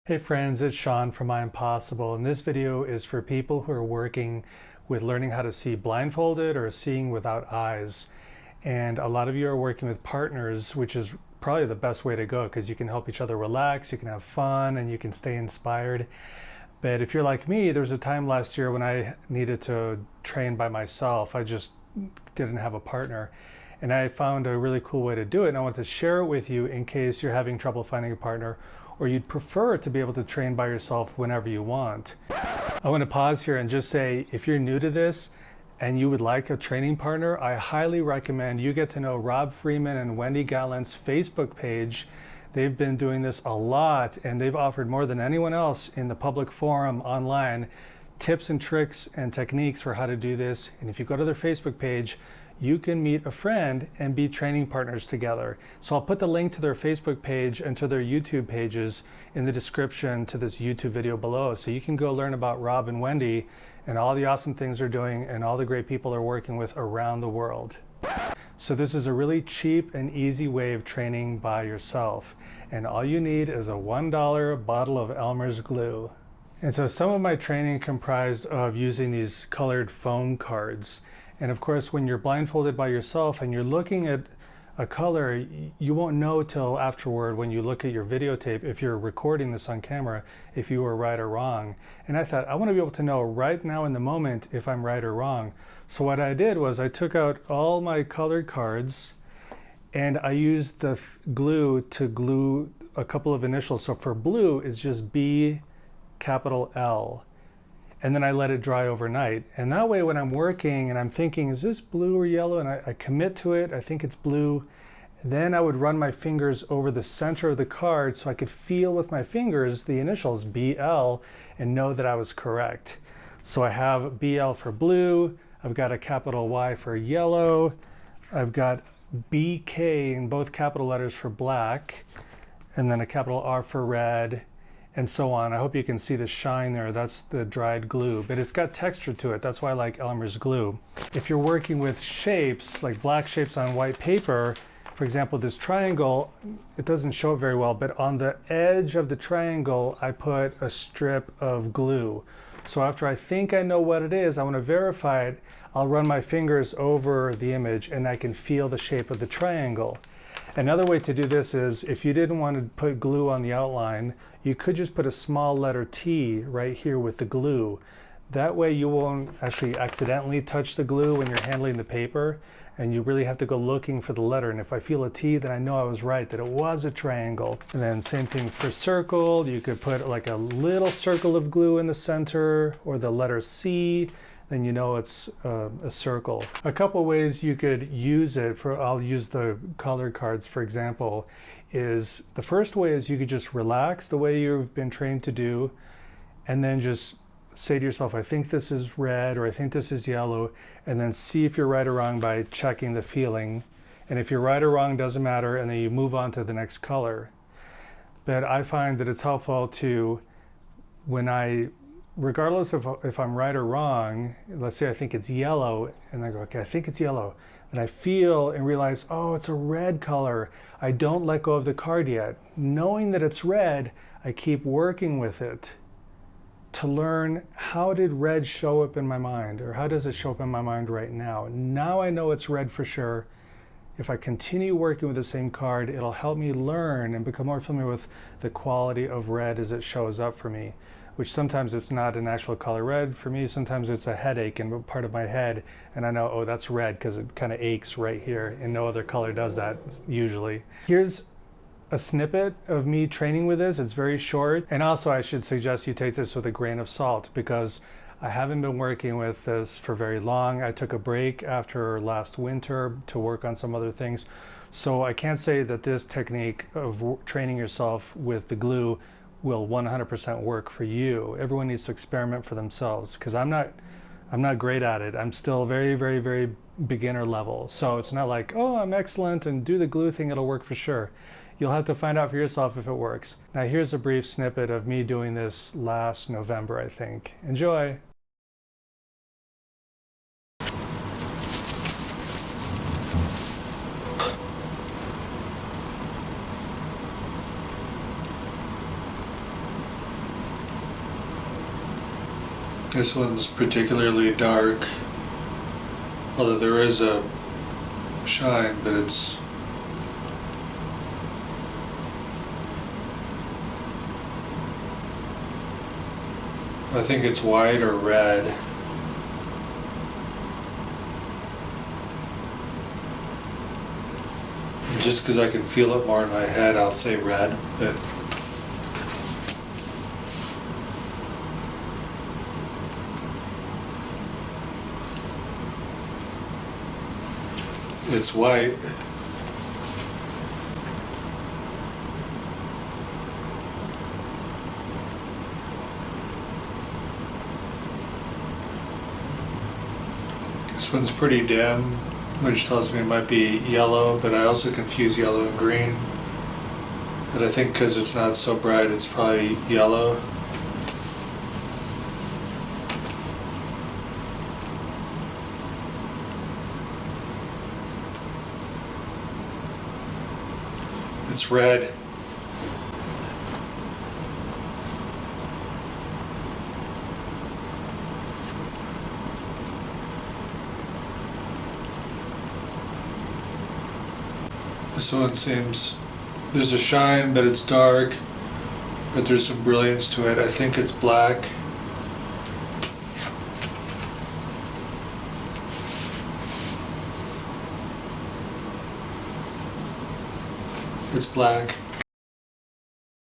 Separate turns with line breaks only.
Hey friends, it's Sean from I Am Possible, and this video is for people who are working with learning how to see blindfolded or seeing without eyes. And a lot of you are working with partners, which is probably the best way to go because you can help each other relax, you can have fun, and you can stay inspired. But if you're like me, there was a time last year when I needed to train by myself. I just didn't have a partner. And I found a really cool way to do it, and I want to share it with you in case you're having trouble finding a partner or you'd prefer to be able to train by yourself whenever you want. I want to pause here and just say, if you're new to this and you would like a training partner, I highly recommend you get to know Rob Freeman and Wendy Gallant's Facebook page. They've been doing this a lot, and they've offered more than anyone else in the public forum online tips and tricks and techniques for how to do this. And if you go to their Facebook page, you can meet a friend and be training partners together. So I'll put the link to their Facebook page and to their YouTube pages in the description to this YouTube video below, so you can go learn about Rob and Wendy and all the awesome things they're doing and all the great people they're working with around the world. So this is a really cheap and easy way of training by yourself. And all you need is a $1 bottle of Elmer's glue. And so some of my training comprised of using these colored foam cards. And of course, when you're blindfolded by yourself and you're looking at a color, you won't know till afterward when you look at your videotape, if you're recording this on camera, if you were right or wrong. And I thought, I want to be able to know right now in the moment if I'm right or wrong. So what I did was I took out all my colored cards and I used the glue to glue a couple of initials. So for blue, it's just B, capital L. And then I let it dry overnight. And that way when I'm working and I'm thinking, is this blue or yellow? And I commit to it, I think it's blue. Then I would run my fingers over the center of the card so I could feel with my fingers the initials BL and know that I was correct. So I have BL for blue, I've got a capital Y for yellow, I've got BK in both capital letters for black, and then a capital R for red, and so on. I hope you can see the shine there. That's the dried glue, but it's got texture to it. That's why I like Elmer's glue. If you're working with shapes, like black shapes on white paper, for example, this triangle, it doesn't show it very well, but on the edge of the triangle, I put a strip of glue. So after I think I know what it is, I want to verify it, I'll run my fingers over the image and I can feel the shape of the triangle. Another way to do this is, if you didn't want to put glue on the outline, you could just put a small letter T right here with the glue. That way you won't actually accidentally touch the glue when you're handling the paper, and you really have to go looking for the letter. And if I feel a T, then I know I was right, that it was a triangle. And then same thing for circle. You could put like a little circle of glue in the center, or the letter C, then you know it's a circle. A couple ways you could use it, I'll use the colored cards for example, is the first way is you could just relax the way you've been trained to do, and then just say to yourself, I think this is red, or I think this is yellow, and then see if you're right or wrong by checking the feeling. And if you're right or wrong, doesn't matter, and then you move on to the next color. But I find that it's helpful to, regardless of if I'm right or wrong, let's say I think it's yellow, and I go, okay, I think it's yellow. And I feel and realize, oh, it's a red color. I don't let go of the card yet. Knowing that it's red, I keep working with it to learn, how did red show up in my mind, or how does it show up in my mind right now? Now I know it's red for sure. If I continue working with the same card, it'll help me learn and become more familiar with the quality of red as it shows up for me, which sometimes it's not an actual color red. For me, sometimes it's a headache in part of my head, and I know, oh, that's red because it kind of aches right here, and no other color does that usually. Here's a snippet of me training with this. It's very short, and also I should suggest you take this with a grain of salt because I haven't been working with this for very long. I took a break after last winter to work on some other things, so I can't say that this technique of training yourself with the glue will 100% work for you. Everyone needs to experiment for themselves, because I'm not great at it. I'm still very, very, very beginner level. So it's not like, oh, I'm excellent and do the glue thing, it'll work for sure. You'll have to find out for yourself if it works. Now here's a brief snippet of me doing this last November, I think. Enjoy. This one's particularly dark, although there is a shine, but I think it's white or red. Just because I can feel it more in my head, I'll say red, but it's white. This one's pretty dim, which tells me it might be yellow, but I also confuse yellow and green. But I think because it's not so bright, it's probably yellow. It's red. This one seems, there's a shine, but it's dark, but there's some brilliance to it. I think it's black. It's black.